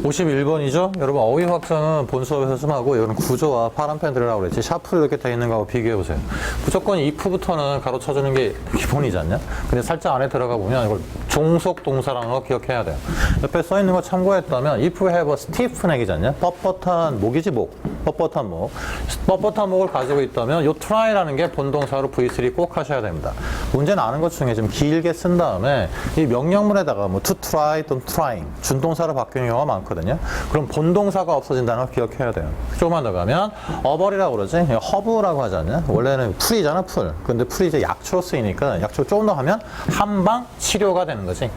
51번이죠? 여러분, 어휘 확장은 본 수업에서 좀 하고, 이거는 구조와 파란 펜들이라고 그랬지. 샤프 이렇게 돼 있는 거하고 비교해보세요. 무조건 if부터는 가로쳐주는 게 기본이지 않냐? 근데 살짝 안에 들어가 보면 이걸 종속 동사라는 거 기억해야 돼요. 옆에 써 있는 거 참고했다면, if have a stiff neck이지 않냐? 뻣뻣한 목이지, 목. 뻣뻣한 목. 뻣뻣한 목을 가지고 있다면, 요 try라는 게 본동사로 V3 꼭 하셔야 됩니다. 문제는 아는 것 중에 좀 길게 쓴 다음에, 이 명령문에다가 뭐 to try 또는 trying, 준동사로 바뀌는 경우가 많거든요. 그럼 본동사가 없어진다는 걸 기억해야 돼요. 조금만 더 가면 어벌이라고 그러지, 허브라고 하지 않냐? 원래는 풀이잖아, 풀. 근데 풀이 이제 약초로 쓰이니까 약초 조금 더 하면 한방 치료가 되는 거지.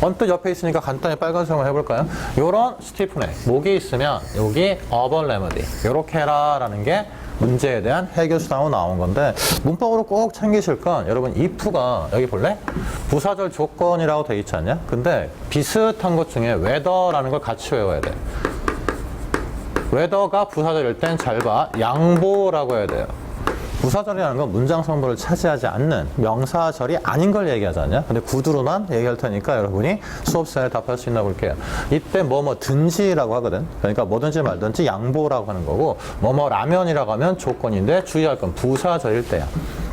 언뜻 옆에 있으니까 간단히 빨간색으로 해볼까요? 요런 스티프넥, 목이 있으면 여기 어벌 레머디 요렇게 해라라는 게 문제에 대한 해결 수단으로 나온 건데, 문법으로 꼭 챙기실 건, 여러분 if가 여기 볼래? 부사절 조건이라고 돼 있지 않냐? 근데 비슷한 것 중에 whether라는 걸 같이 외워야 돼. whether가 부사절일 땐 잘 봐. 양보라고 해야 돼요. 부사절이라는 건 문장 성분을 차지하지 않는 명사절이 아닌 걸 얘기하지 않냐? 근데 구두로만 얘기할 테니까 여러분이 수업 시간에 답할 수 있나 볼게요. 이때 뭐든지라고 하거든. 그러니까 뭐든지 말든지 양보라고 하는 거고, 라면이라고 하면 조건인데 주의할 건 부사절일 때야.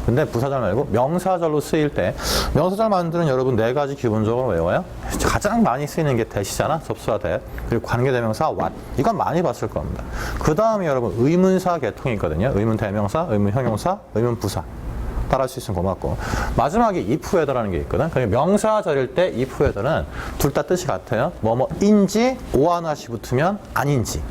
근데 부사절 말고 명사절로 쓰일 때, 명사절 만드는 여러분 네 가지 기본적으로 외워요. 가장 많이 쓰이는 게 that이잖아, 접수와 that. 그리고 관계대명사 what. 이건 많이 봤을 겁니다. 그 다음에 여러분 의문사 계통이 있거든요. 의문 대명사, 의문 형용사, 의문 부사. 따라할 수 있으면 고맙고, 마지막에 if whether라는 게 있거든. 그러니까 명사절일 때 if whether는 둘 다 뜻이 같아요. 뭐뭐인지 오하나시 붙으면 아닌지.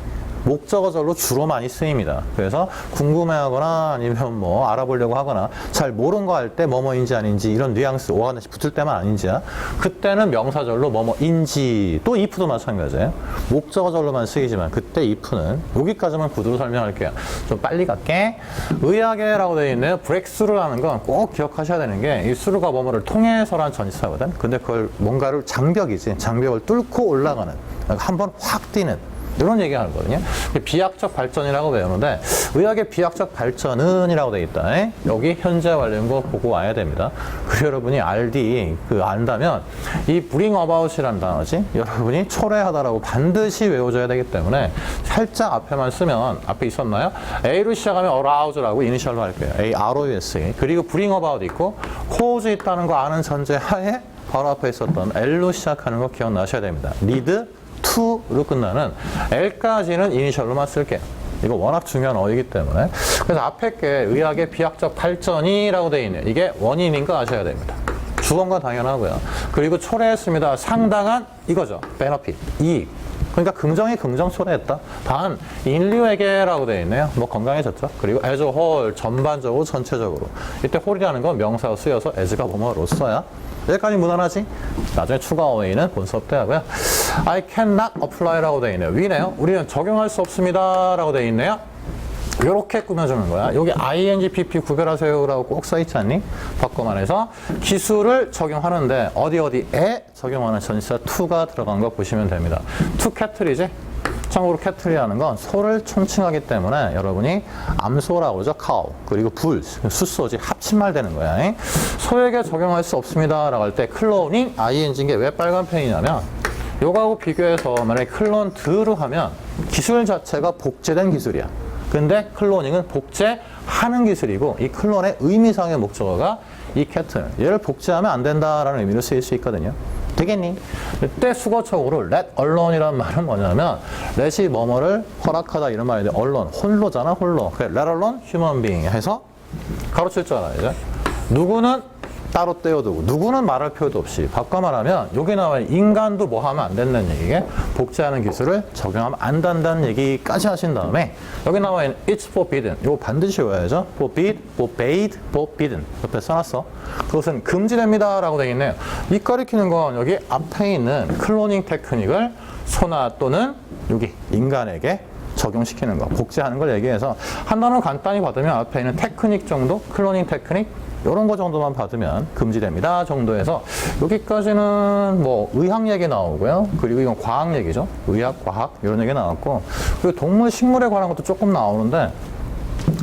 목적어절로 주로 많이 쓰입니다. 그래서 궁금해하거나 아니면 뭐 알아보려고 하거나 잘 모르는 거 할 때 뭐뭐인지 아닌지 이런 뉘앙스 오하나씩 붙을 때만 아닌지야. 그때는 명사절로 뭐뭐인지, 또 if도 마찬가지예요. 목적어절로만 쓰이지만 그때 if는 여기까지만 구두로 설명할게요. 좀 빨리 갈게. 의학에라고 되어 있네요. breakthrough라는 건 꼭 기억하셔야 되는 게, 이 수루가 뭐뭐를 통해서란 전치사거든. 근데 그걸 뭔가를 장벽이지, 장벽을 뚫고 올라가는, 한번 확 뛰는 이런 얘기 하는 거거든요. 비약적 발전이라고 외우는데, 의학의 비약적 발전은 이라고 되어 있다. 여기 현재 완료인거 보고 와야 됩니다. 그리고 여러분이 안다면 이 bring about이라는 단어지, 여러분이 초래하다라고 반드시 외워줘야 되기 때문에 살짝 앞에만 쓰면, 앞에 있었나요? A로 시작하면 arouse라고 이니셜로 할게요. A-R-O-U-S. 그리고 bring about 있고 cause 있다는 거 아는 전제 하에 바로 앞에 있었던 L로 시작하는 거 기억나셔야 됩니다. lead to로 끝나는 L까지는 이니셜로만 쓸게요. 이거 워낙 중요한 어이기 때문에. 그래서 앞에 게 의학의 비약적 발전이라고 되어 있네요. 이게 원인인 거 아셔야 됩니다. 주어가 당연하고요. 그리고 초래했습니다. 상당한 이거죠. benefit, 이익. 그러니까 긍정이 긍정 초래했다. 단 인류에게라고 되어 있네요. 뭐 건강해졌죠. 그리고 as a whole, 전반적으로 전체적으로. 이때 whole이라는 건 명사로 쓰여서 as가 뭐뭐로써야. 여기까지 무난하지? 나중에 추가 어휘는 본 수업 때 하고요. I cannot apply라고 되어 있네요. 위네요. 우리는 적용할 수 없습니다 라고 되어 있네요. 이렇게 꾸며주는 거야. 여기 ing, pp 구별하세요라고 꼭 써있지 않니? 바꿔 말해서 기술을 적용하는데 어디에 적용하는 전치사 to가 들어간 거 보시면 됩니다. to cattle이지? 참고로 캐틀이라는 건 소를 총칭하기 때문에 여러분이 암소라고 그러죠. cow. 그리고 불, 숫소지 합친말 되는 거야. 소에게 적용할 수 없습니다 라고 할 때 클로닝, ing인 게 왜 빨간 펜이냐면, 요거하고 비교해서 만약에 클론드로 하면 기술 자체가 복제된 기술이야. 근데 클로닝은 복제하는 기술이고, 이 클론의 의미상의 목적어가 이 캐틀, 얘를 복제하면 안 된다라는 의미로 쓰일 수 있거든요. 되겠니? 이때 수거적으로 let alone이라는 말은 뭐냐면, let이 뭐뭐를 허락하다 이런 말인데, alone, 홀로잖아, 홀로. 그래, let alone human being 해서 가로칠 줄 알아야죠. 누구는 따로 떼어두고, 누구는 말할 필요도 없이. 바꿔 말하면 여기 나와 있는 인간도 뭐 하면 안 된다는 얘기게, 복제하는 기술을 적용하면 안 된다는 얘기까지 하신 다음에, 여기 나와 있는 it's forbidden, 이거 반드시 외워야죠. forbid, forbade, forbidden 옆에 써놨어. 그것은 금지됩니다 라고 되어 있네요. 이 가리키는 건 여기 앞에 있는 클로닝 테크닉을 소나 또는 여기 인간에게 적용시키는 거, 복제하는 걸 얘기해서 한 단어 간단히 받으면 앞에 있는 테크닉 정도, 클로닝 테크닉 이런 거 정도만 받으면 금지됩니다 정도에서, 여기까지는 뭐 의학 얘기 나오고요. 그리고 이건 과학 얘기죠. 의학, 과학 이런 얘기 나왔고, 그리고 동물, 식물에 관한 것도 조금 나오는데,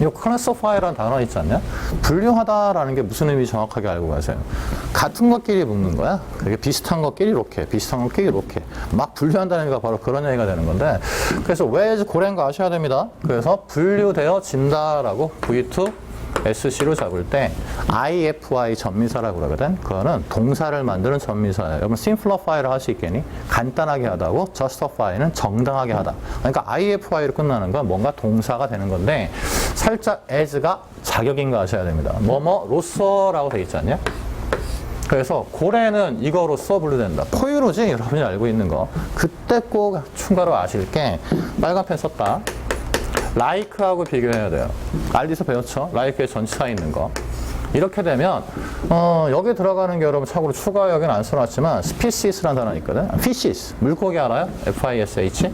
이 classify라는 단어 있지 않냐? 분류하다라는 게 무슨 의미 정확하게 알고 가세요. 같은 것끼리 묶는 거야. 그게 비슷한 것끼리 이렇게, 비슷한 것끼리 이렇게. 막 분류한다는 얘기가 바로 그런 얘기가 되는 건데, 그래서 왜 고래인 거 아셔야 됩니다. 그래서 분류되어진다라고 V2 SC로 잡을 때 IFI 전미사라고 그러거든. 그거는 동사를 만드는 전미사예요. 여러분 simplify를 할 수 있겠니? 간단하게 하다고 justify는 정당하게 하다. 그러니까 IFI로 끝나는 건 뭔가 동사가 되는 건데 살짝 as가 자격인 거 아셔야 됩니다. 뭐뭐로서라고 돼 있지 않냐? 그래서 고래는 이거로써 분류된다. 포유로지 여러분이 알고 있는 거. 그때 꼭 추가로 아실 게 빨간 펜 썼다. like하고 비교해야 돼요. 알디서 배웠죠? like의 전치사 있는 거. 이렇게 되면 여기 들어가는 게 여러분 참고로 추가 여기는 안 써놨지만 species라는 단어 있거든. fishes 물고기 알아요? FISH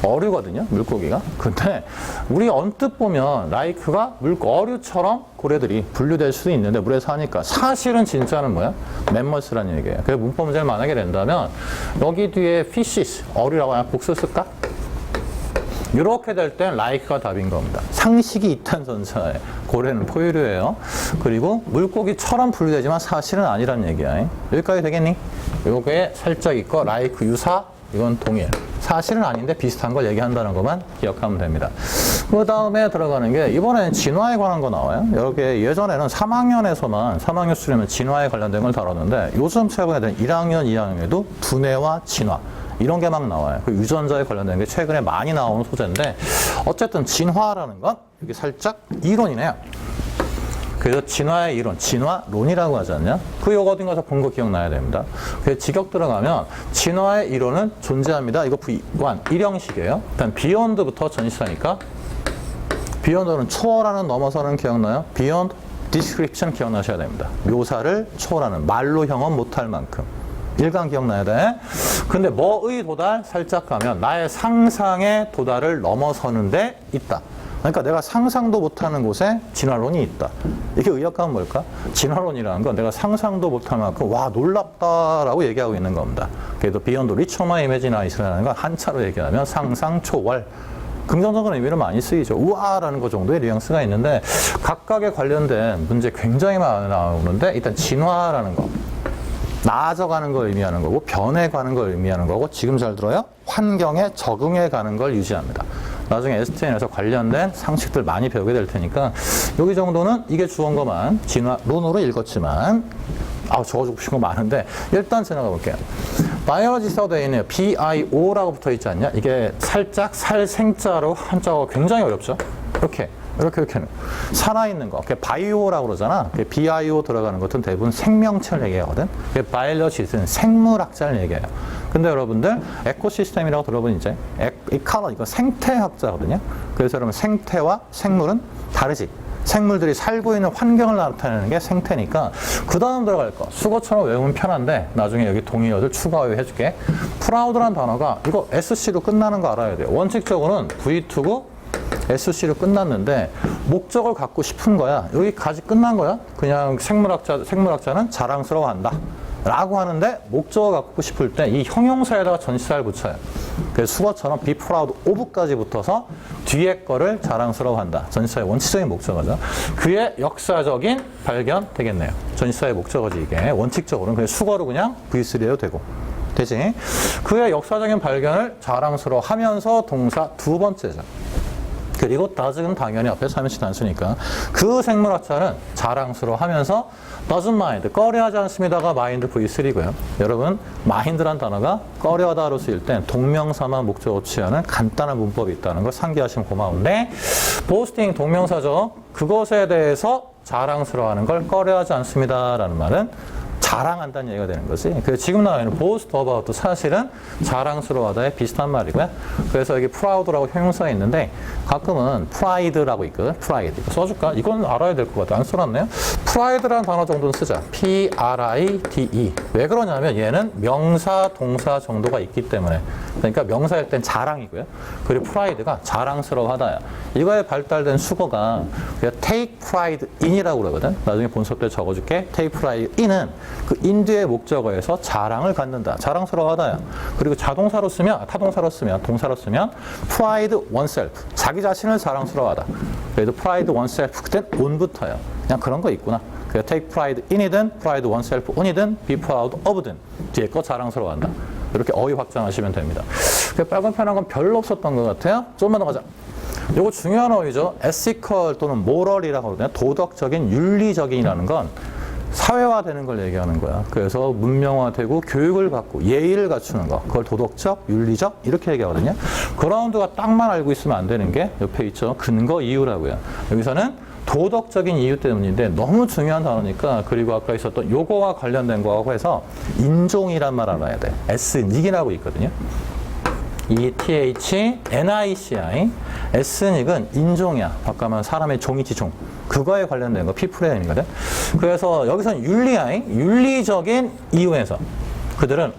어류거든요. 물고기가. 근데 우리 언뜻 보면 like가 어류처럼 고래들이 분류될 수도 있는데 물에 사니까 사실은 진짜는 뭐야? 멤머스라는 얘기예요. 그래서 문법 문제를 만약에 낸다면 여기 뒤에 fishes 어류라고 하나 복수 쓸까? 이렇게 될 땐 like가 답인 겁니다. 상식이 이탄 전차에 고래는 포유류예요. 그리고 물고기처럼 분류되지만 사실은 아니란 얘기야. 여기까지 되겠니? 요게 살짝 있고 like 유사 이건 동일. 사실은 아닌데 비슷한 걸 얘기한다는 것만 기억하면 됩니다. 그 다음에 들어가는 게 이번에는 진화에 관한 거 나와요. 여기 예전에는 3학년에서만 3학년 수련은 진화에 관련된 걸 다뤘는데 요즘 최근에 된 1학년, 2학년에도 두뇌와 진화 이런 게 막 나와요. 그 유전자에 관련된 게 최근에 많이 나오는 소재인데 어쨌든 진화라는 건 이게 살짝 이론이네요. 그래서 진화의 이론, 진화론이라고 하지 않냐? 그 요거 어딘 가서 본 거 기억나야 됩니다. 그래서 직역 들어가면 진화의 이론은 존재합니다. 이거 V1, 1형식이에요. 일단 beyond부터 전치사니까 beyond는 초월하는, 넘어서는 기억나요? beyond description 기억나셔야 됩니다. 묘사를 초월하는, 말로 형언 못할 만큼. 일강 기억나야 돼. 근데 뭐의 도달? 살짝 가면 나의 상상의 도달을 넘어서는 데 있다. 그러니까 내가 상상도 못하는 곳에 진화론이 있다. 이게 의역하면 뭘까? 진화론이라는 건 내가 상상도 못할 만큼 와 놀랍다라고 얘기하고 있는 겁니다. 그래도 비욘드 리처마 이미지나이스라는 건 한자로 얘기하면 상상 초월. 긍정적인 의미로 많이 쓰이죠. 우와라는 것 정도의 뉘앙스가 있는데 각각에 관련된 문제 굉장히 많이 나오는데 일단 진화라는 거. 나아져가는 걸 의미하는 거고 변해가는 걸 의미하는 거고 지금 잘 들어요? 환경에 적응해가는 걸 유지합니다. 나중에 STN에서 관련된 상식들 많이 배우게 될 테니까 여기 정도는 이게 주어인 진화론으로 읽었지만 적어주고 싶은 거 많은데 일단 지나가 볼게요. 바이오로지 써져 있네요. BIO라고 붙어 있지 않냐? 이게 살짝 살생자로 한자가 굉장히 어렵죠? 이렇게는 살아있는 거. 바이오라고 그러잖아. BIO 들어가는 것은 대부분 생명체를 얘기하거든. 바이올로지스트는 생물학자를 얘기해요. 근데 여러분들 에코시스템이라고 들어본 이제 이카노 이거 생태학자거든요. 그래서 여러분 생태와 생물은 다르지. 생물들이 살고 있는 환경을 나타내는 게 생태니까 그 다음 들어갈 거 수거처럼 외우면 편한데 나중에 여기 동의어들 추가 해줄게. 프라우드란 단어가 이거 SC로 끝나는 거 알아야 돼요. 원칙적으로는 V2고 SC로 끝났는데 목적을 갖고 싶은 거야. 여기까지 끝난 거야. 그냥 생물학자는 자랑스러워한다 라고 하는데 목적을 갖고 싶을 때 이 형용사에다가 전치사를 붙여요. 그래서 수거처럼 be proud of까지 붙어서 뒤에 거를 자랑스러워한다. 전치사의 원칙적인 목적어죠. 그의 역사적인 발견 되겠네요. 전치사의 목적어지 이게. 원칙적으로는 그냥 수거로 그냥 V3 해도 되고. 되지? 그의 역사적인 발견을 자랑스러워하면서 동사 두 번째죠. 그리고 does는 당연히 앞에 3인칭 단수니까 그 생물학자는 자랑스러워하면서 doesn't mind, 꺼려하지 않습니다가 mind V3고요. 여러분 mind란 단어가 꺼려하다로 쓰일 땐 동명사만 목적어 취하는 간단한 문법이 있다는 걸 상기하시면 고마운데 boasting 동명사죠. 그것에 대해서 자랑스러워하는 걸 꺼려하지 않습니다라는 말은 자랑한다는 얘기가 되는 거지. 그래서 지금 나와 있는 boast about도 사실은 자랑스러워하다에 비슷한 말이고요. 그래서 여기 proud라고 형용사가 있는데 가끔은 pride라고 있거든. pride. 이거 써줄까? 이건 알아야 될 것 같아. 안 써놨네요. pride라는 단어 정도는 쓰자. Pride. 왜 그러냐면 얘는 명사, 동사 정도가 있기 때문에. 그러니까 명사일 땐 자랑이고요. 그리고 pride가 자랑스러워하다야. 이거에 발달된 수거가 take pride in이라고 그러거든. 나중에 본서 때 적어줄게. take pride in은 그 인뒤의 목적어에서 자랑을 갖는다. 자랑스러워하다야. 그리고 자동사로 쓰면, 타동사로 쓰면, 동사로 쓰면 pride oneself. 자기 자신을 자랑스러워하다. 그래도 pride oneself 그땐 on부터요. 그냥 그런 거 있구나. 그래서 take pride in이든 pride oneself on이든 be proud of든 뒤에 거 자랑스러워한다. 이렇게 어휘 확장하시면 됩니다. 빨간 편한 건 별로 없었던 것 같아요. 조금만 더 가자. 이거 중요한 어휘죠. ethical 또는 moral이라고 그러거든요. 도덕적인, 윤리적인이라는 건 사회화되는 걸 얘기하는 거야. 그래서 문명화되고 교육을 받고 예의를 갖추는 거. 그걸 도덕적, 윤리적 이렇게 얘기하거든요. 그라운드가 딱만 알고 있으면 안 되는 게 옆에 있죠. 근거, 이유라고요. 여기서는 도덕적인 이유 때문인데 너무 중요한 단어니까 그리고 아까 있었던 요거와 관련된 거하고 해서 인종이란 말 알아야 돼. 에스닉이라고 있거든요. ETHNICI 에스닉은 인종이야. 바꿔면 사람의 종이지 종. 그거에 관련된 거 피플의 의미거든. 그래서 여기서는 윤리적인 이유에서 그들은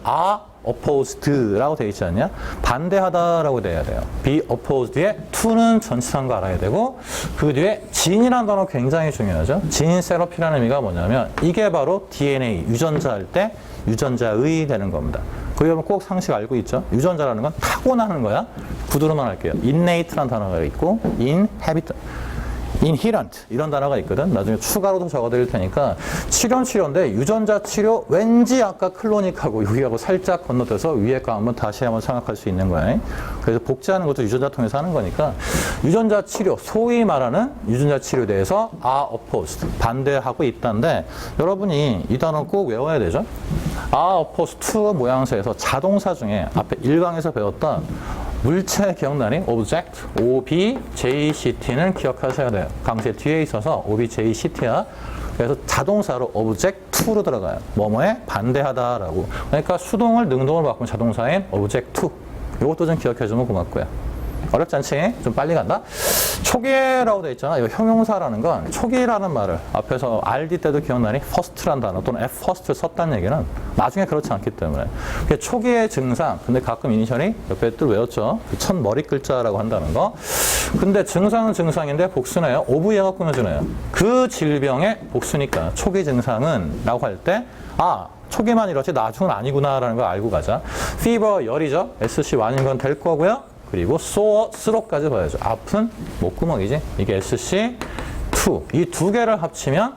opposed라고 되어 있지 않냐? 반대하다라고 돼야 돼요. be opposed에 to는 전치사인 거 알아야 되고 그 뒤에 진이라는 단어 굉장히 중요하죠. 진 세러피라는 의미가 뭐냐면 이게 바로 DNA, 유전자 할 때 유전자의 되는 겁니다. 그 여러분 꼭 상식 알고 있죠? 유전자라는 건 타고나는 거야. 구두로만 할게요. innate라는 단어가 있고 inherent 이런 단어가 있거든. 나중에 추가로도 적어드릴 테니까 치료인데 유전자 치료 왠지 아까 클로닉하고 여기하고 살짝 건너뛰어서 위에 거 한번 다시 한번 생각할 수 있는 거야. 그래서 복제하는 것도 유전자 통해서 하는 거니까 유전자 치료, 소위 말하는 유전자 치료에 대해서 are opposed, 반대하고 있다는데 여러분이 이 단어 꼭 외워야 되죠. are opposed to 모양새에서 자동사 중에 앞에 1강에서 배웠던 물체 기억나니? object, object는 기억하셔야 돼요. 강세 뒤에 있어서 object야. 그래서 자동사로 object to로 들어가요. 뭐뭐에 반대하다라고. 그러니까 수동을 능동을 바꾸면 자동사인 object to. 이것도 좀 기억해주면 고맙고요. 어렵지 않지? 좀 빨리 간다? 초기라고 되어 있잖아. 이 형용사라는 건 초기라는 말을 앞에서 RD 때도 기억나니? first라는 단어 또는 F first를 썼다는 얘기는 나중에 그렇지 않기 때문에. 초기의 증상, 근데 가끔 이니셜이 옆에 또 외웠죠. 첫 머리 글자라고 한다는 거. 근데 증상은 증상인데 복수네요. 오브예가 꾸며주네요. 그 질병의 복수니까 초기 증상은 라고 할 때 초기만 이렇지 나중은 아니구나라는 걸 알고 가자. fever, 열이죠. SC1인 건 될 거고요. 그리고 sore, 스로까지 봐야죠. 아픈 목구멍이지. 이게 SC2. 이 두 개를 합치면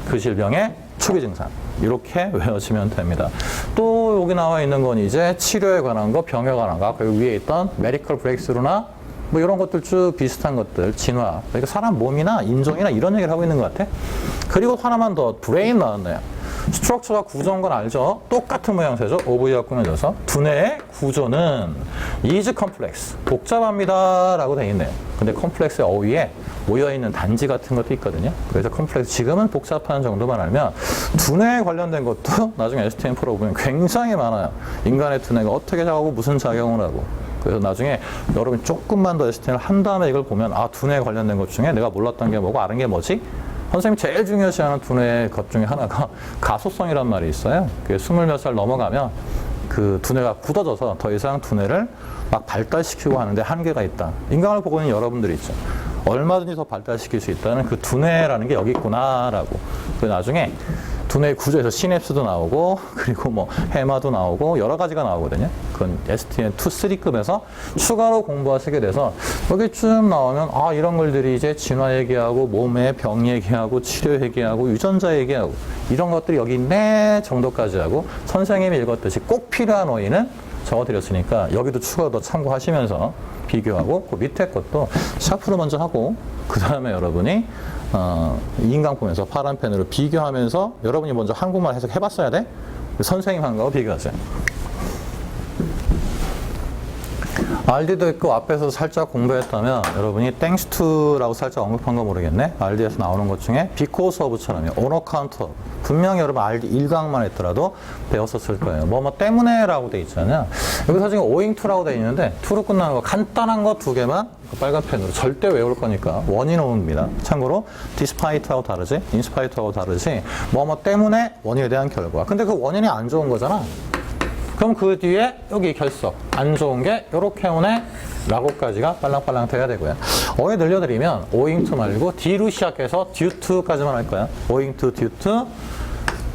그 질병의 초기 증상. 이렇게 외워지면 됩니다. 또 여기 나와 있는 건 이제 치료에 관한 거, 병에 관한 거, 그리고 위에 있던 메디컬 브레이크스루나 뭐 이런 것들 쭉 비슷한 것들, 진화. 그러니까 사람 몸이나 인종이나 이런 얘기를 하고 있는 것 같아. 그리고 하나만 더, 브레인 나왔네요. 스트럭처가 구조인 건 알죠? 똑같은 모양새죠? 오브이가 꾸며져서. 두뇌의 구조는 is complex, 복잡합니다 라고 되어 있네요. 근데 컴플렉스의 어휘에 모여있는 단지 같은 것도 있거든요. 그래서 컴플렉스, 지금은 복잡한 정도만 알면 두뇌에 관련된 것도 나중에 STM 풀어보면 굉장히 많아요. 인간의 두뇌가 어떻게 작용하고 무슨 작용을 하고. 그래서 나중에 여러분 조금만 더 STM을 한 다음에 이걸 보면 두뇌에 관련된 것 중에 내가 몰랐던 게 뭐고 아는 게 뭐지? 선생님이 제일 중요시하는 두뇌의 것 중에 하나가 가소성이란 말이 있어요. 그게 20몇 살 넘어가면 그 두뇌가 굳어져서 더 이상 두뇌를 막 발달시키고 하는데 한계가 있다. 인간을 보고 있는 여러분들이 있죠. 얼마든지 더 발달시킬 수 있다는 그 두뇌라는 게 여기 있구나라고. 그 나중에 두뇌 구조에서 시냅스도 나오고 그리고 뭐 해마도 나오고 여러 가지가 나오거든요. 그건 STM2, 3급에서 추가로 공부하시게 돼서 여기 쭉 나오면 이런 글들이 이제 진화 얘기하고 몸의 병 얘기하고 치료 얘기하고 유전자 얘기하고 이런 것들이 여기 있네 정도까지 하고 선생님이 읽었듯이 꼭 필요한 어휘는 적어드렸으니까 여기도 추가 더 참고하시면서 비교하고 그 밑에 것도 샤프로 먼저 하고 그 다음에 여러분이 인강 보면서 파란 펜으로 비교하면서 여러분이 먼저 한국말 해석해봤어야 돼? 선생님 한 거하고 비교하세요. RD도 있고 앞에서 살짝 공부했다면 여러분이 thanks to라고 살짝 언급한 거 모르겠네. RD에서 나오는 것 중에 because of처럼 on account of 분명히 여러분 RD 1강만 했더라도 배웠었을 거예요. 뭐 때문에 라고 돼 있잖아요. 여기서 지금 owing to라고 돼 있는데 to로 끝나는 거 간단한 거 두 개만 빨간 펜으로 절대 외울 거니까 원인 오입니다. 참고로 despite하고 다르지 inspite하고 다르지 뭐 때문에 원인에 대한 결과. 근데 그 원인이 안 좋은 거잖아. 그럼 그 뒤에 여기 결석 안 좋은 게 요렇게 오네 라고까지가 빨랑빨랑 돼야 되고요. 어휘 늘려드리면 owing to 말고 D로 시작해서 due to까지만 할 거야. owing to, due to,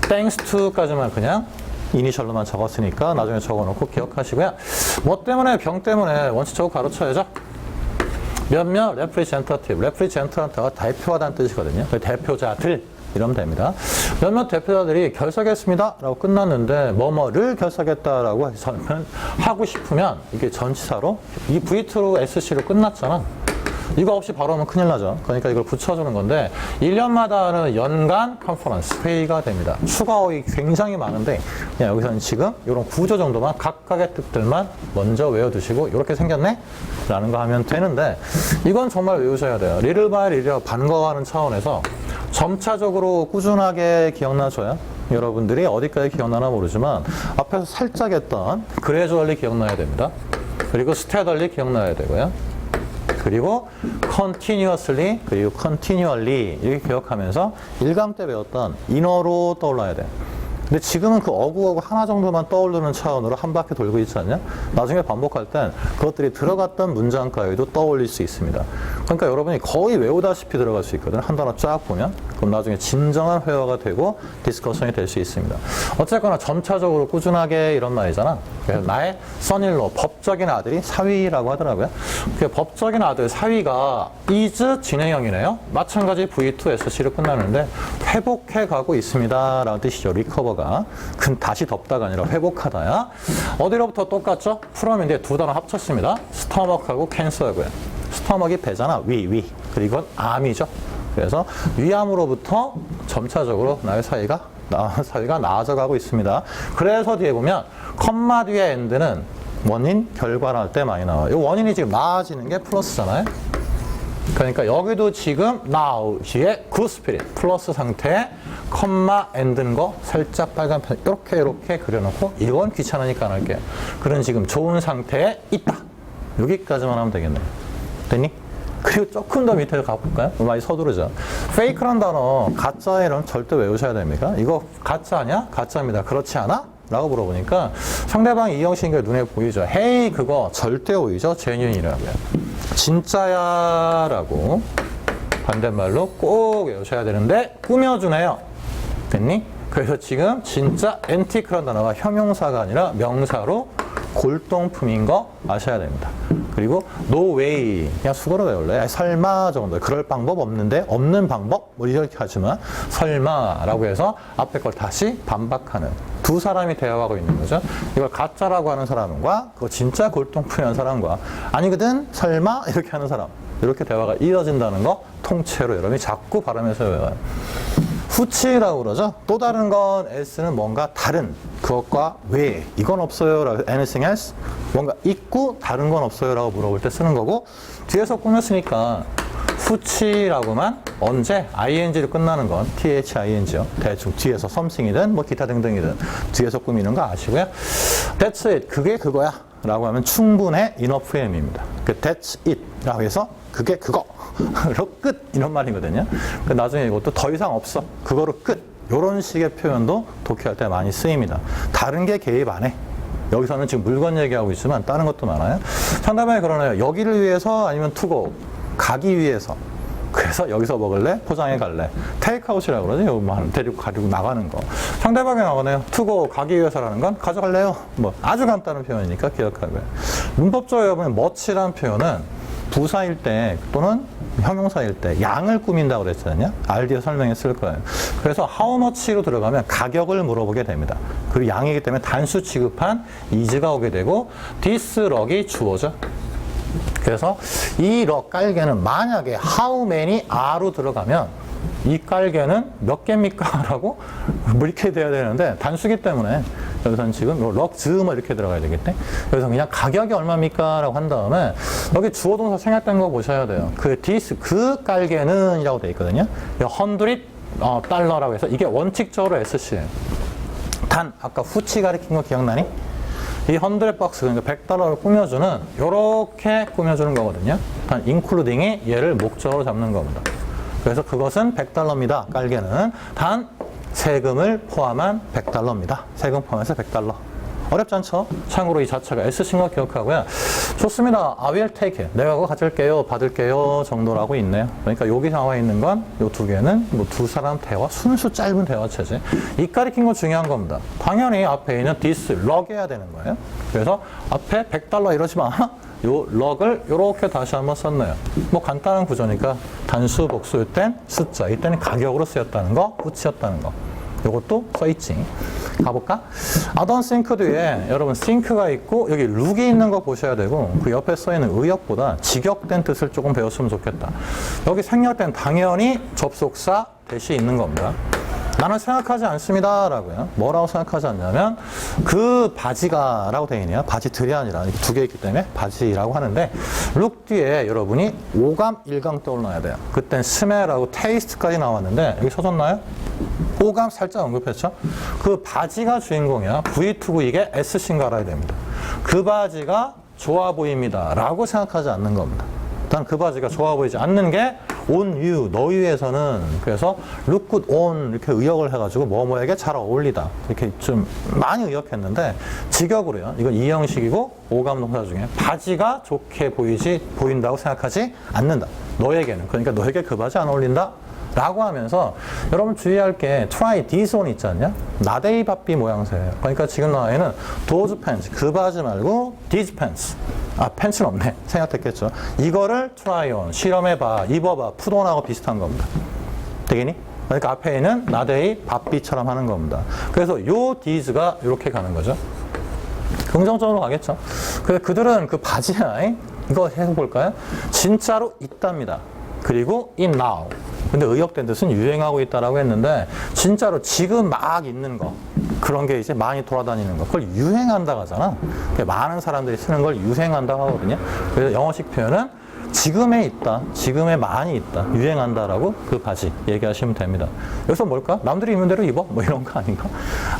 thanks to까지만 그냥 이니셜로만 적었으니까 나중에 적어놓고 기억하시고요. 뭐 때문에? 병 때문에 원칙적으로 가르쳐야죠. 몇몇 representative, representant가 대표하다는 뜻이거든요. 대표자들 이러면 됩니다. 몇몇 대표자들이 결석했습니다 라고 끝났는데 뭐뭐를 결석했다라고 하고 싶으면 이게 전치사로 이 V2로 SC로 끝났잖아. 이거 없이 바로 하면 큰일 나죠. 그러니까 이걸 붙여주는 건데 1년마다 하는 연간 컨퍼런스 회의가 됩니다. 추가 어휘 굉장히 많은데 그냥 여기서는 지금 이런 구조 정도만 각각의 뜻들만 먼저 외워두시고 이렇게 생겼네? 라는 거 하면 되는데 이건 정말 외우셔야 돼요. little by little 반가워하는 차원에서 점차적으로 꾸준하게 기억나줘야 여러분들이 어디까지 기억나나 모르지만 앞에서 살짝 했던 gradually 기억나야 됩니다. 그리고 steadily 기억나야 되고요. 그리고 continuously, 그리고 continually 이렇게 기억하면서 1강 때 배웠던 인어로 떠올라야 돼. 근데 지금은 그 어구어구 하나 정도만 떠오르는 차원으로 한 바퀴 돌고 있지 않냐? 나중에 반복할 땐 그것들이 들어갔던 문장가에도 떠올릴 수 있습니다. 그러니까 여러분이 거의 외우다시피 들어갈 수 있거든. 한 단어 쫙 보면. 그럼 나중에 진정한 회화가 되고 디스커션이 될 수 있습니다. 어쨌거나 점차적으로 꾸준하게 이런 말이잖아. 그래서 나의 선일로 법적인 아들이 사위라고 하더라고요. 그 법적인 아들 사위가 is 진행형이네요. 마찬가지 V2SC로 끝나는데 회복해 가고 있습니다 라는 뜻이죠. 리커버가. 다시 덮다가 아니라 회복하다야. 어디로부터 똑같죠? 프롬인데 두 단어 합쳤습니다. 스토먹하고 캔서고요. 스토먹이 배잖아. 위. 그리고 암이죠. 그래서 위암으로부터 점차적으로 나의 사이가 나아져가고 있습니다. 그래서 뒤에 보면 컴마 뒤에 엔드는 원인, 결과를 할 때 많이 나와요. 이 원인이 지금 나아지는 게 플러스잖아요. 그러니까 여기도 지금 now 뒤에 good spirit 플러스 상태에 컴마 엔드는 거 살짝 빨간 펜 이렇게 그려놓고 이건 귀찮으니까 안 할게요. 그런 지금 좋은 상태에 있다. 여기까지만 하면 되겠네요. 됐니? 그리고 조금 더 밑에 가볼까요? 많이 서두르죠. fake란 단어 가짜이름 절대 외우셔야 됩니까? 이거 가짜 아니야? 가짜입니다. 그렇지 않아? 라고 물어보니까 상대방이 이형식인 게 눈에 보이죠. 헤이 그거 절대 오이죠. genuine이라고요. 진짜야 라고 반대말로 꼭 외우셔야 되는데 꾸며주네요. 됐니? 그래서 지금 진짜 antique란 단어가 형용사가 아니라 명사로 골동품인 거 아셔야 됩니다. 그리고 no way 그냥 수거로 외울래? 설마 정도. 그럴 방법 없는데 없는 방법? 뭐 이렇게 하지만 설마라고 해서 앞에 걸 다시 반박하는 두 사람이 대화하고 있는 거죠. 이걸 가짜라고 하는 사람과 그거 진짜 골동품이라는 사람과 아니거든 설마 이렇게 하는 사람 이렇게 대화가 이어진다는 거 통째로 여러분이 자꾸 발음해서 외워요. 후치라고 그러죠. 또 다른 건 S는 뭔가 다른 그것과 외 이건 없어요 라고 anything else 뭔가 있고 다른 건 없어요 라고 물어볼 때 쓰는 거고 뒤에서 꾸몄으니까 후치라고만 언제 ing로 끝나는 건 thing요. 대충 뒤에서 something이든 뭐 기타 등등이든 뒤에서 꾸미는 거 아시고요. That's it. 그게 그거야 라고 하면 충분해 enough의 의미입니다. 그 that's it 라고 해서 그게 그거 로 끝 이런 말이거든요. 나중에 이것도 더 이상 없어 그거로 끝 이런 식의 표현도 독해할 때 많이 쓰입니다. 다른 게 개입 안 해. 여기서는 지금 물건 얘기하고 있지만 다른 것도 많아요. 상대방이 그러나요? 여기를 위해서 아니면 투고 가기 위해서 그래서 여기서 먹을래? 포장해 갈래? 테이크아웃이라고 그러죠. 여기 데리고 가지고 나가는 거. 상대방이 나오네요. 투고 가기 위해서라는 건 가져갈래요? 뭐 아주 간단한 표현이니까 기억하고요. 문법적으로 보면 much라는 표현은 부사일 때 또는 형용사일 때 양을 꾸민다고 그랬잖아요. RD에 설명했을 거예요. 그래서 how much로 들어가면 가격을 물어보게 됩니다. 그리고 양이기 때문에 단수 취급한 is가 오게 되고 this 럭이 주어죠. 그래서 이 럭 깔개는 만약에 how many are로 들어가면 이 깔개는 몇 개입니까? 라고 이렇게 돼야 되는데 단수기 때문에 여기서는 지금 럭 즈음을 이렇게 들어가야 되겠네. 여기서 그냥 가격이 얼마입니까? 라고 한 다음에 여기 주어 동사 생략된 거 보셔야 돼요. 그 this 그 깔개는 이라고 돼 있거든요. $100라고 해서 이게 원칙적으로 SC예요. 단 아까 후치 가리킨 거 기억나니? 이 100박스 그러니까 $100를 꾸며주는 요렇게 꾸며주는 거거든요. 단 including이 얘를 목적으로 잡는 겁니다. 그래서 그것은 $100입니다. 깔개는 단 세금을 포함한 $100입니다. 세금 포함해서 $100. 어렵지 않죠? 참고로 이 자체가 S신 거 기억하고요. 좋습니다. I will take it. 내가 그거 가질게요, 받을게요 정도라고 있네요. 그러니까 여기 나와 있는 건 이 두 개는 뭐 두 사람 대화, 순수 짧은 대화체제. 이 가리킨 거 중요한 겁니다. 당연히 앞에 있는 this, log 해야 되는 거예요. 그래서 앞에 $100 이러지 마. 요 럭을 이렇게 다시 한번 썼네요. 뭐 간단한 구조니까 단수, 복수일 땐 숫자, 이때는 가격으로 쓰였다는 거, 후치였다는 거. 요것도 써있지. 가볼까? I don't think 뒤에 여러분 think가 있고 여기 look이 있는 거 보셔야 되고 그 옆에 써있는 의역보다 직역된 뜻을 조금 배웠으면 좋겠다. 여기 생략된 당연히 접속사 대시 있는 겁니다. 나는 생각하지 않습니다 라고요. 뭐라고 생각하지 않냐면 그 바지가 라고 되어 있네요. 바지들이 아니라 이렇게 두 개 있기 때문에 바지라고 하는데 look 뒤에 여러분이 5감 1강 떠올라야 돼요. 그땐 smell하고 taste까지 나왔는데 여기 써졌나요? 5감 살짝 언급했죠. 그 바지가 주인공이야. V2고 이게 S신 거 알아야 됩니다. 그 바지가 좋아 보입니다 라고 생각하지 않는 겁니다. 일단 그 바지가 좋아 보이지 않는 게 on you, 너희에서는 그래서 look good on 이렇게 의역을 해가지고 뭐뭐에게 잘 어울리다 이렇게 좀 많이 의역했는데 직역으로요. 이건 이 형식이고 오감 동사 중에 바지가 좋게 보인다고 생각하지 않는다. 너에게는 그러니까 너에게 그 바지 안 어울린다. 라고 하면서 여러분 주의할 게 try this on 있지 않냐? 나데이 바삐 모양새예요. 그러니까 지금 나와있는 those pants 그 바지 말고 these pants 팬츠는 없네. 생각했겠죠. 이거를 try on 실험해봐, 입어봐, put on하고 비슷한 겁니다. 되겠니? 그러니까 앞에 있는 나데이 바삐처럼 하는 겁니다. 그래서 요 these가 이렇게 가는 거죠. 긍정적으로 가겠죠. 그래서 그들은 그 바지야 이거 해볼까요? 진짜로 있답니다. 그리고 in now. 근데 의역된 뜻은 유행하고 있다라고 했는데 진짜로 지금 막 있는 거 그런 게 이제 많이 돌아다니는 거 그걸 유행한다고 하잖아. 많은 사람들이 쓰는 걸 유행한다고 하거든요. 그래서 영어식 표현은 지금에 있다, 지금에 많이 있다, 유행한다라고 그 바지 얘기하시면 됩니다. 여기서 뭘까? 남들이 입는 대로 입어? 뭐 이런 거 아닌가?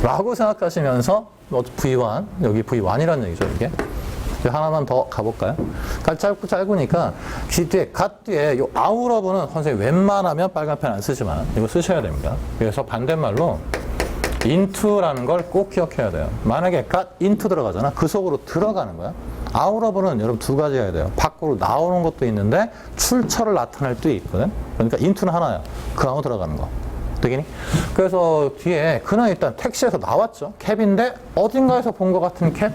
라고 생각하시면서 V1, 여기 V1이라는 얘기죠 이게. 하나만 더 가볼까요? 짧으니까 뒤에 갓 뒤에 요 아우러브는 선생님 웬만하면 빨간펜 안 쓰지만 이거 쓰셔야 됩니다. 그래서 반대말로 into라는 걸 꼭 기억해야 돼요. 만약에 got into 들어가잖아. 그 속으로 들어가는 거야. 아우러브는 여러분 두 가지가 해야 돼요. 밖으로 나오는 것도 있는데 출처를 나타낼 때 있거든. 그러니까 into는 하나야. 그 안으로 들어가는 거. 되겠니? 그래서 뒤에 그날 일단 택시에서 나왔죠. 캡인데 어딘가에서 본 것 같은 캡?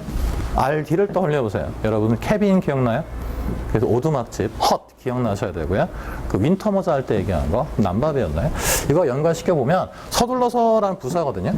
RD를 떠올려 보세요. 여러분 캐빈 기억나요? 그래서 오두막집 헛 기억나셔야 되고요. 그 윈터 모자 할 때 얘기한 거 남밥이었나요? 이거 연관시켜 보면 서둘러서라는 부사거든요.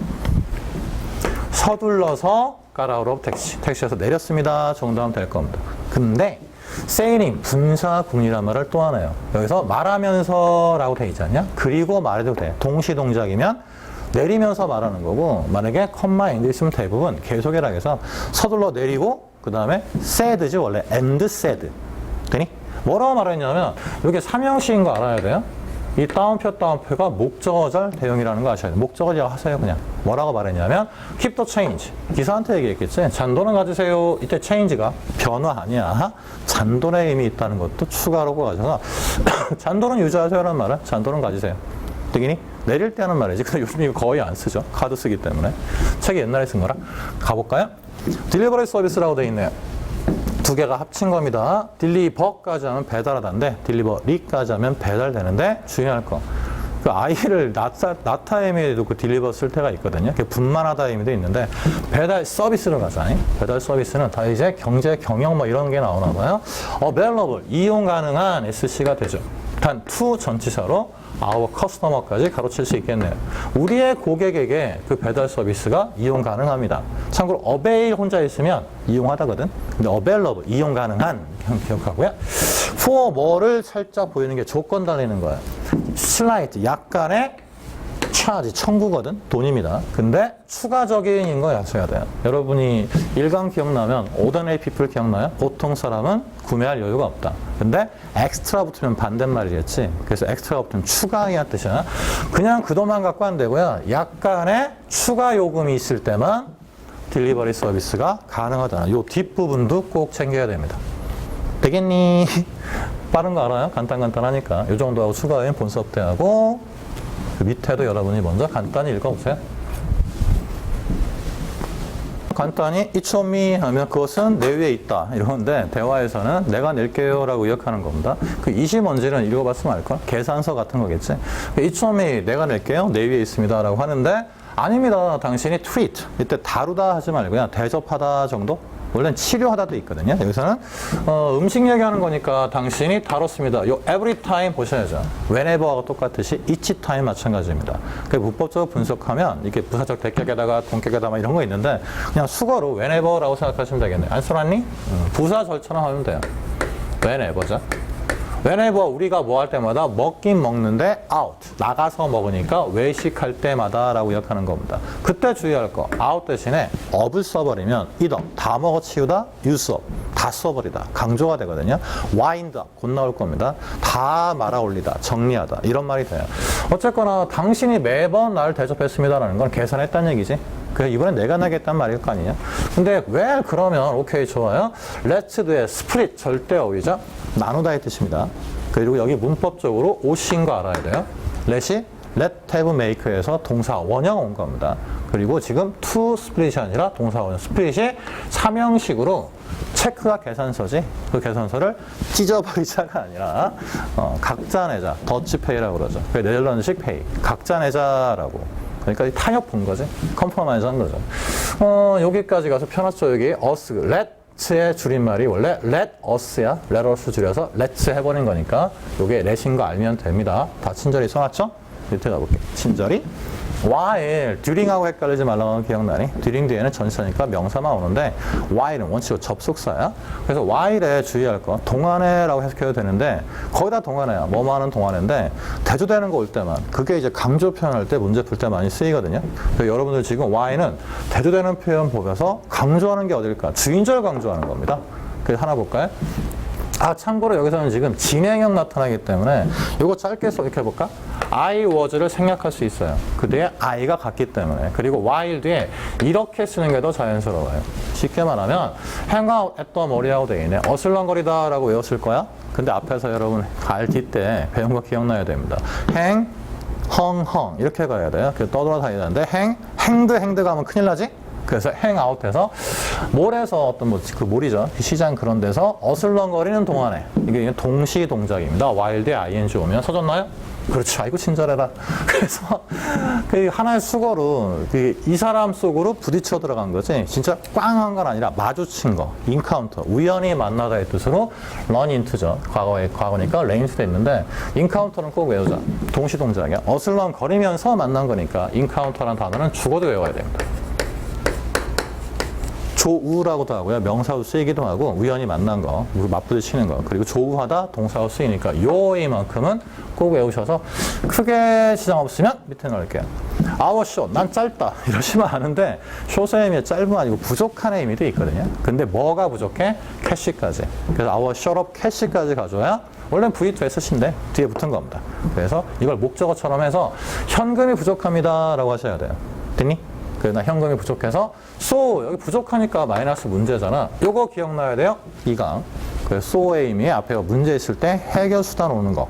서둘러서 got out of 택시. 택시에서 내렸습니다 정도 하면 될 겁니다. 근데 sailing 분사구문이란 말을 또 하네요. 여기서 말하면서라고 돼 있지 않냐? 그리고 말해도 돼. 동시 동작이면 내리면서 말하는 거고 만약에 컴마 엔드 있으면 대부분 계속이라 해서 서둘러 내리고 그 다음에 said지 원래 and said 되니? 뭐라고 말했냐면 이게 삼형식인 거 알아야 돼요. 이 따옴표가 목적어절 대용이라는 거 아셔야 돼요. 목적어절 하세요 그냥. 뭐라고 말했냐면 keep the change. 기사한테 얘기했겠지. 잔돈을 가지세요. 이때 change가 변화 아니야. 잔돈의 의미 있다는 것도 추가로 가져서 잔돈은 유지하세요라는 말은 잔돈은 가지세요. 되겠니? 내릴 때 하는 말이지. 근데 요즘 이거 거의 안 쓰죠. 카드 쓰기 때문에. 책이 옛날에 쓴 거라. 가볼까요? 딜리버리 서비스라고 되어 있네요. 두 개가 합친 겁니다. 딜리버까지 하면 배달하다인데 딜리버리까지 하면 배달되는데 중요할 거. 그 아이를 나타 의미에도 그 딜리버 쓸 때가 있거든요. 분만하다 의미도 있는데 배달 서비스로 가잖아요. 배달 서비스는 다 이제 경제, 경영 뭐 이런 게 나오나 봐요. available, 이용 가능한 SC가 되죠. 단 to 전치사로 our customer까지 가로칠 수 있겠네요. 우리의 고객에게 그 배달 서비스가 이용 가능합니다. 참고로 avail 혼자 있으면 이용하다거든. 근데 available, 이용 가능한 기억하고요. for 뭐를 살짝 보이는 게 조건 달리는 거예요. slight, 약간의 charge, 청구거든. 돈입니다. 근데 추가적인 거 아셔야 돼요. 여러분이 일강 기억나면 ordinary people 기억나요? 보통 사람은 구매할 여유가 없다. 근데 extra 붙으면 반대말이겠지. 그래서 extra 붙으면 추가이란 뜻이야. 그냥 그 돈만 갖고 안 되고요. 약간의 추가 요금이 있을 때만 딜리버리 서비스가 가능하다. 요 뒷부분도 꼭 챙겨야 됩니다. 되겠니? 빠른 거 알아요? 간단하니까. 요 정도 하고 추가인 본수업 때 하고 그 밑에도 여러분이 먼저 간단히 읽어보세요. 간단히 it's on me 하면 그것은 내 위에 있다 이러는데 대화에서는 내가 낼게요 라고 기억하는 겁니다. 그 이시 뭔지는 읽어봤으면 알걸? 계산서 같은 거겠지. it's on me 내가 낼게요 내 위에 있습니다 라고 하는데 아닙니다. 당신이 treat 이때 다루다 하지 말고 그냥 대접하다 정도? 원래는 치료하다도 있거든요. 여기서는 음식 얘기하는 거니까 당신이 다뤘습니다. 요 every time 보셔야죠. whenever하고 똑같듯이 each time 마찬가지입니다. 그 문법적으로 분석하면 이게 부사적 대격에다가 동격에다가 이런 거 있는데 그냥 수거로 whenever라고 생각하시면 되겠네요. 안 써놨니? 부사 절처럼 하면 돼요. whenever죠. whenever 우리가 뭐 할 때마다 먹긴 먹는데 out 나가서 먹으니까 외식할 때마다 라고 기억하는 겁니다. 그때 주의할 거 out 대신에 up을 써버리면 either 다 먹어치우다 use up 다 써버리다 강조가 되거든요. wind up 곧 나올 겁니다. 다 말아올리다 정리하다 이런 말이 돼요. 어쨌거나 당신이 매번 나를 대접했습니다 라는 건 계산했다는 얘기지. 그래 이번엔 내가 나겠다는 말일 거 아니냐. 근데 왜 그러면 오케이 좋아요. let's do의 split 절대 어휘죠. 나누다의 뜻입니다. 그리고 여기 문법적으로 오신 거 알아야 돼요. let이 let have make에서 동사 원형 온 겁니다. 그리고 지금 to split이 아니라 동사 원형 split이 삼형식으로 체크가 계산서지 그 계산서를 찢어버리자가 아니라 각자 내자 더치페이라고 그러죠. 네덜란드식 페이 각자 내자라고. 그러니까 타협 본 거지. 컴프로마이즈 한 거죠. 여기까지 가서 편하죠. 여기 us, let's,의 줄임말이 원래 let us야. let us 줄여서 let's 해버린 거니까 요게 let인 거 알면 됩니다. 다 친절히 써놨죠? 밑에 가볼게요. 친절히. while, during하고 헷갈리지 말라고 하는 기억나니? during 뒤에는 전치사니까 명사만 오는데 while은 원칙으로 접속사야. 그래서 while에 주의할 거 동안에라고 해석해도 되는데 거의 다 동안에야. 뭐뭐 하는 동안인데 대조되는 거 올 때만 그게 이제 강조 표현할 때 문제 풀 때 많이 쓰이거든요. 그래서 여러분들 지금 while은 대조되는 표현 보면서 강조하는 게 어딜까? 주인절 강조하는 겁니다. 그래서 하나 볼까요? 참고로 여기서는 지금 진행형 나타나기 때문에 이거 짧게 써볼까? I was를 생략할 수 있어요. 그 뒤에 I가 같기 때문에. 그리고 while 뒤에 이렇게 쓰는 게 더 자연스러워요. 쉽게 말하면 hang out at the mall이라고 되어 있네. 어슬렁거리다 라고 외웠을 거야. 근데 앞에서 여러분 RT 때 배운 거 기억나야 됩니다. hang, hung 이렇게 가야 돼요. 그래서 떠돌아다니는데 hanged 가면 큰일 나지? 그래서 행아웃해서 몰에서 어떤 그 몰이죠. 시장 그런 데서 어슬렁거리는 동안에 이게 동시 동작입니다. while 뒤에 ing 오면 써졌나요? 그렇죠. 아이고 친절해라. 그래서 그 하나의 수거로 이 사람 속으로 부딪혀 들어간 거지. 진짜 꽝 한 건 아니라 마주친 거. 인카운터. 우연히 만나다의 뜻으로 run into죠. 과거니까 ran into 됐는데 인카운터는 꼭 외우자. 동시 동작이야. 어슬렁거리면서 만난 거니까 인카운터라는 단어는 죽어도 외워야 됩니다. 조우라고도 하고요. 명사로 쓰이기도 하고 우연히 만난 거, 맞부딪히는 거. 그리고 조우하다 동사로 쓰이니까 요이만큼은 꼭 외우셔서 크게 지장 없으면 밑에 넣을게요. our short, 난 짧다 이러시면 아는데 short의 의미 짧은 아니고 부족한의 의미도 있거든요. 근데 뭐가 부족해? cash까지. 그래서 our short of cash까지 가져야 원래는 V2S인데 뒤에 붙은 겁니다. 그래서 이걸 목적어처럼 해서 현금이 부족합니다 라고 하셔야 돼요. 됐니? 그러나 현금이 부족해서 so 여기 부족하니까 마이너스 문제잖아. 요거 기억나야 돼요. 2강. 그래서 so의 의미에 앞에 문제 있을 때 해결 수단 오는 거.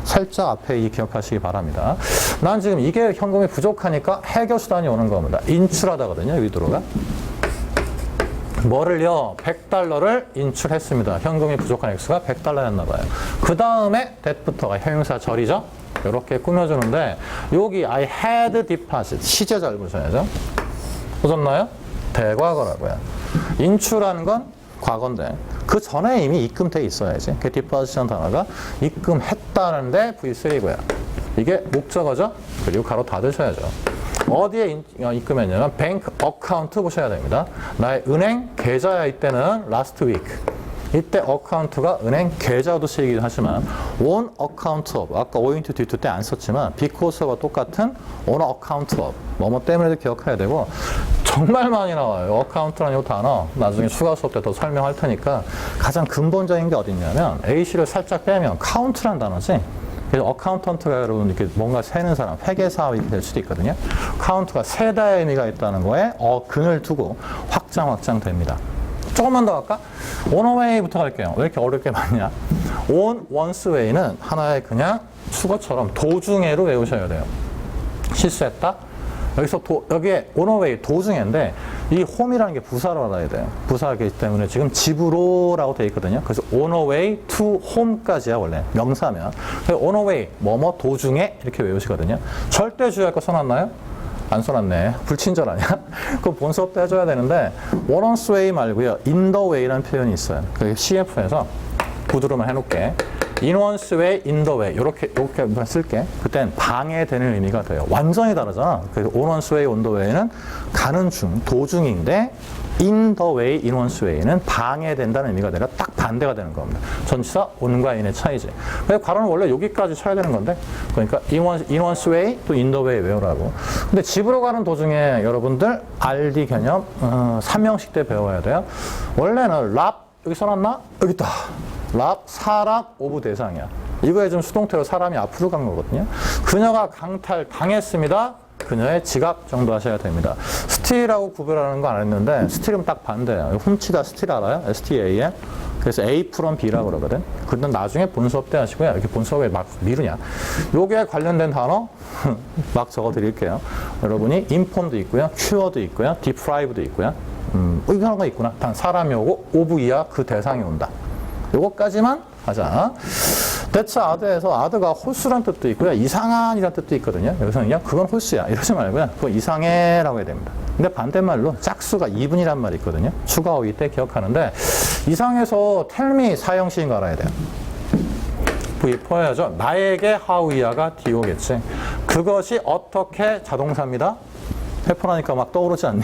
살짝 앞에 이 기억하시기 바랍니다. 난 지금 이게 현금이 부족하니까 해결 수단이 오는 겁니다. 인출하다거든요. 위드로가. 뭐를요? 100달러를 인출했습니다. 현금이 부족한 액수가 100달러였나 봐요. 그 다음에 that부터가 형용사 절이죠. 이렇게 꾸며주는데 여기 I had deposit 시제 잘 보셔야죠. 보셨나요? 대과거라고요. 인출하는 건 과거인데 그 전에 이미 입금돼 있어야지. 그 deposit이라는 단어가 입금했다는데 V3고요. 이게 목적어죠. 그리고 가로 닫으셔야죠. 어디에 입금했냐면 뱅크 어카운트 보셔야 됩니다. 나의 은행 계좌야. 이때는 last week. 이때 어카운트가 은행 계좌도 쓰이기도 하지만 on account of 아까 owing to due to 때 안 썼지만 because와 똑같은 on account of 뭐뭐 때문에도 기억해야 되고 정말 많이 나와요. 어카운트라는 이 단어 나중에 추가 수업 때 더 설명할 테니까 가장 근본적인 게 어딨냐면 AC를 살짝 빼면 count라는 단어지. 그래서 어카운턴트가 여러분 이렇게 뭔가 세는 사람, 회계사 이렇게 될 수도 있거든요. 카운트가 세다의 의미가 있다는 거에 근을 두고 확장됩니다. 조금만 더 할까? on a way부터 갈게요. 왜 이렇게 어렵게 많냐? on one's way는 하나의 그냥 수거처럼 도중에로 외우셔야 돼요. 실수했다? 여기서 여기에 on a way 도중인데 이 홈이라는 게 부사로 알아야 돼요. 부사이기 때문에 지금 집으로라고 되어 있거든요. 그래서 on a way to home까지야 원래 명사면. 그래서 on a way 뭐뭐 도중에 이렇게 외우시거든요. 절대 주의할 거 써놨나요? 안 써놨네. 불친절 아니야? 그럼 본 수업 때 해줘야 되는데 on one's way 말고요. in the way라는 표현이 있어요. 그 CF에서 구두로만 해놓을게. in one's way, in the way 이렇게 쓸게. 그땐 방해되는 의미가 돼요. 완전히 다르잖아. 그래서 on one's way, on the way는 가는 중, 도중인데 in the way, in one's way는 방해된다는 의미가 되라 딱 반대가 되는 겁니다. 전치사 on과 in의 차이지. 그래서 괄호는 원래 여기까지 쳐야 되는 건데 그러니까 in one's way 또 in the way 외우라고. 근데 집으로 가는 도중에 여러분들 RD 개념 3형식 때 배워야 돼요. 원래는 랍 여기 써놨나? 여기 있다. 랍 사람 오브 대상이야. 이거에 좀 수동태로 사람이 앞으로 간 거거든요. 그녀가 강탈 당했습니다. 그녀의 지갑 정도 하셔야 됩니다. 스틸하고 구별하는 거 안 했는데 스틸은 딱 반대예요. 훔치다 스틸 알아요? STAL. 그래서 A from B라고 그러거든. 근데 나중에 본 수업 때 하시고요. 이렇게 본 수업에 막 미루냐. 요게 관련된 단어 막 적어 드릴게요. 여러분이 inform도 있고요. cure도 있고요. deprive도 있고요. 이런 거 있구나. 단 사람이 오고 오브 이하 그 대상이 온다. 요거까지만 하자. That's odd에서 odd가 홀수란 뜻도 있고요. 이상한이란 뜻도 있거든요. 여기서는 그냥 그건 홀수야. 이러지 말고요. 그건 이상해라고 해야 됩니다. 근데 반대말로 짝수가 2분이란 말이 있거든요. 추가 어휘 때 기억하는데 이상해서 tell me 사형식인 거 알아야 돼요. V4 해야죠. 나에게 how 이하가 DO겠지. 그것이 어떻게 자동사입니다. 해프라니까 막 떠오르지 않니?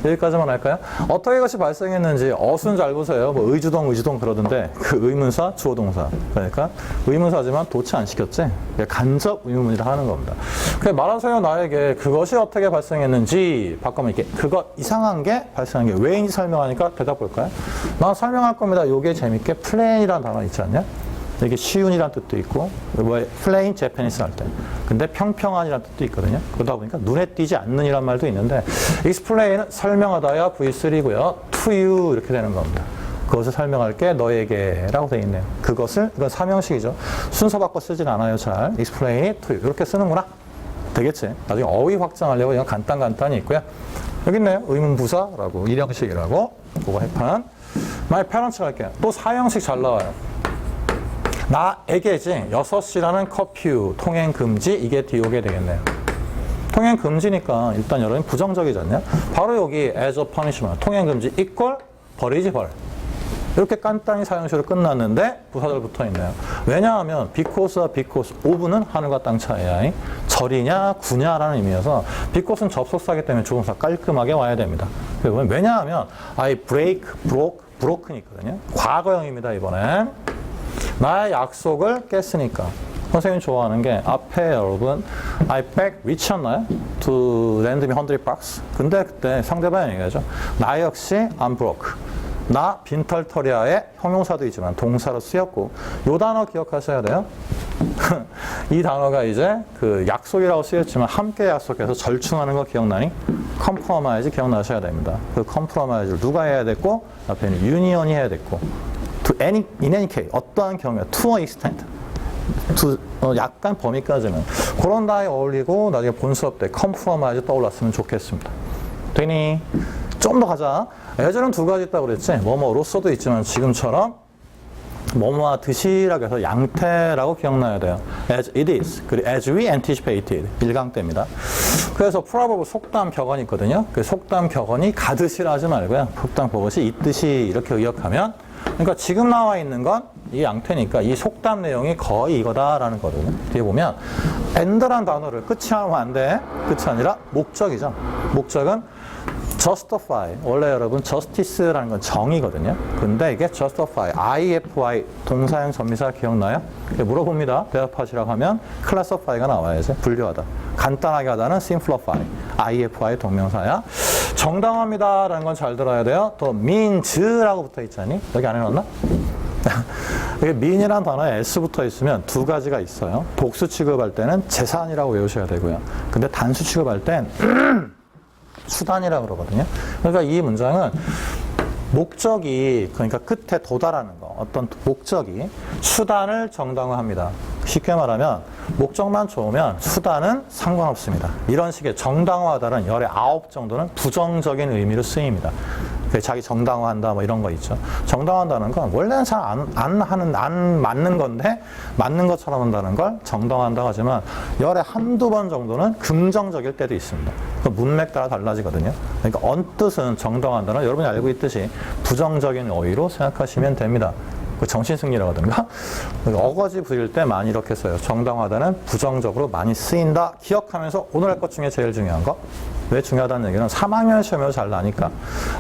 여기까지만 할까요? 어떻게 이것이 발생했는지 어순 잘 보세요. 뭐 의주동 그러던데 그 의문사 주어동사 그러니까 의문사지만 도치 안 시켰지? 간접 의문문이라 하는 겁니다. 그래 말하세요 나에게 그것이 어떻게 발생했는지 바꾸면 이렇게 그것 이상한 게 발생한 게 왜인지 설명하니까 대답 볼까요? 난 설명할 겁니다. 요게 재밌게 플랜이라는 단어 있지 않냐? 이게 쉬운이라는 뜻도 있고 플레인 재패니스 할 때 근데 평평한이라는 뜻도 있거든요. 그러다 보니까 눈에 띄지 않는 이란 말도 있는데 explain은 설명하다야 V3고요. to you 이렇게 되는 겁니다. 그것을 설명할게 너에게 라고 되어 있네요. 그것을 이건 3형식이죠. 순서 바꿔 쓰진 않아요. 잘 explain이 to you 이렇게 쓰는구나. 되겠지. 나중에 어휘 확장하려고 이건 간단히 있고요. 여기 있네요. 의문부사라고 1형식이라고 그거 해판 My parents 할게요. 또 4형식 잘 나와요. 나에게지 6시라는 커퓨 통행 금지 이게 뒤오게 되겠네요. 통행 금지니까 일단 여러분 부정적이지 않냐? 바로 여기 as a punishment 통행 금지 equal 벌이지 벌. 이렇게 간단히 사형식으로 끝났는데 부사절 붙어 있네요. 왜냐하면 because와 because of는 하늘과 땅 차이야. 절이냐 구냐라는 의미여서 because는 접속사기 때문에 조동사 깔끔하게 와야 됩니다. 왜냐하면 I break, broke는 있거든요. 과거형입니다 이번엔. 나의 약속을 깼으니까. 선생님이 좋아하는 게 앞에 여러분 I beg reach였나요? To lend me $100. 근데 그때 상대방이 얘기하죠. 나 역시 I'm broke. 나 빈털터리아의 형용사도 있지만 동사로 쓰였고 요 단어 기억하셔야 돼요. 이 단어가 이제 그 약속이라고 쓰였지만 함께 약속해서 절충하는 거 기억나니? compromise 기억나셔야 됩니다. 그 compromise를 누가 해야 됐고 앞에는 union이 해야 됐고 in any case, 어떠한 경우에, to an extent, 약간 범위까지는 그런 다에 어울리고 나중에 본 수업 때 compromise 떠올랐으면 좋겠습니다. 되니? 좀 더 가자. 예전엔 두 가지 있다고 그랬지. 뭐뭐로서도 있지만 지금처럼 뭐뭐와 듯이라고 해서 양태라고 기억나야 돼요. As it is, 그리고 as we anticipated, 1강 때입니다. 그래서 프로버브 속담 격언이 있거든요. 그 속담 격언이 가듯이라 하지 말고요. 속담 그것이 있듯이 이렇게 의역하면 그러니까 지금 나와 있는 건 이 양태니까 이 속담 내용이 거의 이거다라는 거거든요. 뒤에 보면 and란 단어를 끝이 하면 안 돼. 끝이 아니라 목적이죠. 목적은 justify. 원래 여러분 justice라는 건 정의거든요. 근데 이게 justify. IFI 동사형 전미사 기억나요? 물어봅니다. 대답하시라고 하면 classify가 나와야지. 분류하다. 간단하게 하다는 simplify. IFI 동명사야. 정당합니다라는 건 잘 들어야 돼요. 또 means라고 붙어 있잖니? 여기 안 해놨나? 이게 mean이라는 단어에 s 붙어 있으면 두 가지가 있어요. 복수 취급할 때는 재산이라고 외우셔야 되고요. 근데 단수 취급할 땐 수단이라고 그러거든요. 그러니까 이 문장은 목적이 그러니까 끝에 도달하는 거 어떤 목적이 수단을 정당화합니다. 쉽게 말하면 목적만 좋으면 수단은 상관없습니다. 이런 식의 정당화하다는 열의 9 정도는 부정적인 의미로 쓰입니다. 자기 정당화한다 뭐 이런 거 있죠. 정당화한다는 건 원래는 잘 안 맞는 건데 맞는 것처럼 한다는 걸 정당화한다고 하지만 열의 한두 번 정도는 긍정적일 때도 있습니다. 그 문맥 따라 달라지거든요. 그러니까 언뜻은 정당화한다는 여러분이 알고 있듯이 부정적인 어휘로 생각하시면 됩니다. 그 정신승리라든가 어거지 부릴 때 많이 이렇게 써요. 정당화하다는 부정적으로 많이 쓰인다. 기억하면서 오늘 할 것 중에 제일 중요한 거. 왜 중요하다는 얘기는 3학년 시험에서 잘 나니까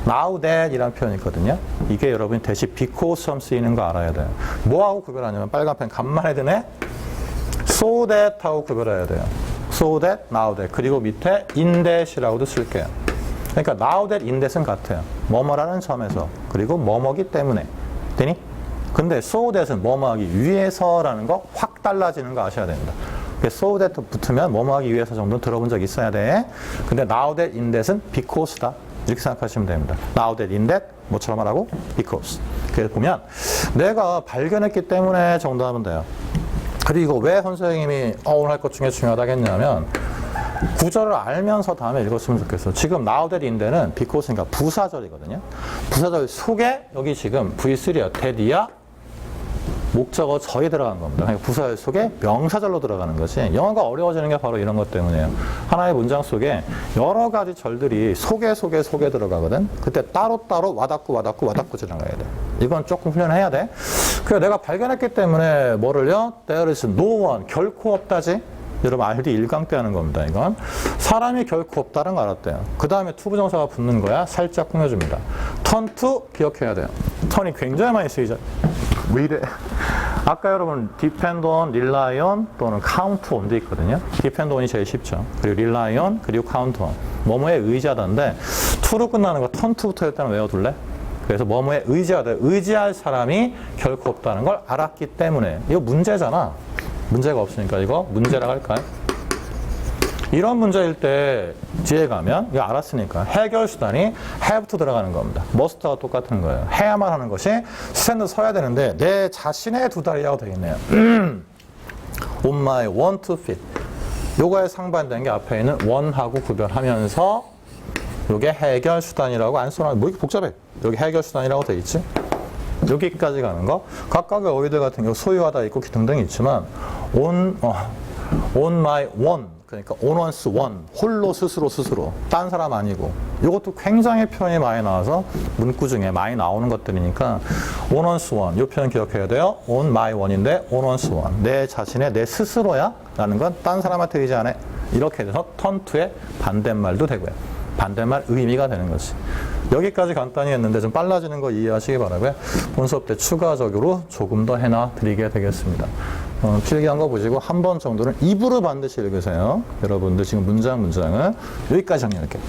now that 이라는 표현이 있거든요. 이게 여러분이 대시 because처럼 쓰이는 거 알아야 돼요. 뭐하고 구별하냐면 빨간 펜 간만에 드네. so that 하고 구별해야 돼요. so that, now that. 그리고 밑에 in that이라고도 쓸게요. 그러니까 now that, in that은 같아요. 뭐뭐라는 점에서 그리고 뭐뭐기 때문에. 되니? 근데 so that은 뭐뭐하기 위해서라는 거 확 달라지는 거 아셔야 됩니다. so that 붙으면 뭐뭐하기 위해서 정도는 들어본 적 있어야 돼. 근데 now that, in that은 because다. 이렇게 생각하시면 됩니다. now that, in that 뭐처럼 하라고? because. 그래서 보면 내가 발견했기 때문에 정도 하면 돼요. 그리고 왜 선생님이 오늘 할 것 중에 중요하다겠냐면 구절을 알면서 다음에 읽었으면 좋겠어. 지금 now that, in that은 because니까 부사절이거든요. 부사절 속에 여기 지금 V3야. that이야. 목적어 절이 들어간 겁니다. 그러니까 부사절 속에 명사절로 들어가는 거지. 영어가 어려워지는 게 바로 이런 것 때문이에요. 하나의 문장 속에 여러 가지 절들이 속에 들어가거든. 그때 따로따로 와닿고 지나가야 돼. 이건 조금 훈련해야 돼. 그래서 내가 발견했기 때문에 뭐를요? There is no one. 결코 없다지. 여러분 RD 1강 때 하는 겁니다. 이건 사람이 결코 없다는 걸 알았대요. 그 다음에 투부정사가 붙는 거야. 살짝 꾸며줍니다. turn to 기억해야 돼요. turn이 굉장히 많이 쓰이죠. 왜 이래? 아까 여러분 depend on, rely on 또는 count on도 있거든요. depend on이 제일 쉽죠. 그리고 rely on 그리고 count on. 뭐뭐에 의지하다인데 to로 끝나는 거 turn to부터 일단 외워둘래? 그래서 뭐뭐에 의지하다. 의지할 사람이 결코 없다는 걸 알았기 때문에. 이거 문제잖아. 문제가 없으니까 이거 문제라고 할까요? 이런 문제일 때 뒤에 가면 이거 알았으니까 해결 수단이 have부터 들어가는 겁니다. must가 똑같은 거예요. 해야만 하는 것이 스탠드 서야 되는데 내 자신의 두 다리라고 되겠네요. on my want to fit. 요거에 상반되는 게 앞에 있는 one하고 구별하면서 요게 해결 수단이라고 안 써놔. 뭐 이렇게 복잡해. 여기 해결 수단이라고 돼 있지. 여기까지 가는 거. 각각의 어휘들 같은 경우 소유하다 있고 등등 있지만 on my one 그러니까 on one's one 홀로 스스로 딴 사람 아니고 이것도 굉장히 표현이 많이 나와서 문구 중에 많이 나오는 것들이니까 on one's one 이 표현 기억해야 돼요. on my one인데 on one's one 내 자신의 내 스스로야 라는 건 딴 사람한테 의지 안 해. 이렇게 돼서 turn to의 반대말도 되고요. 반대말 의미가 되는 거지. 여기까지 간단히 했는데 좀 빨라지는 거 이해하시기 바라고요. 본 수업 때 추가적으로 조금 더 해놔 드리게 되겠습니다. 필기한 거 보시고 한 번 정도는 입으로 반드시 읽으세요. 여러분들 지금 문장을 여기까지 정리할게요.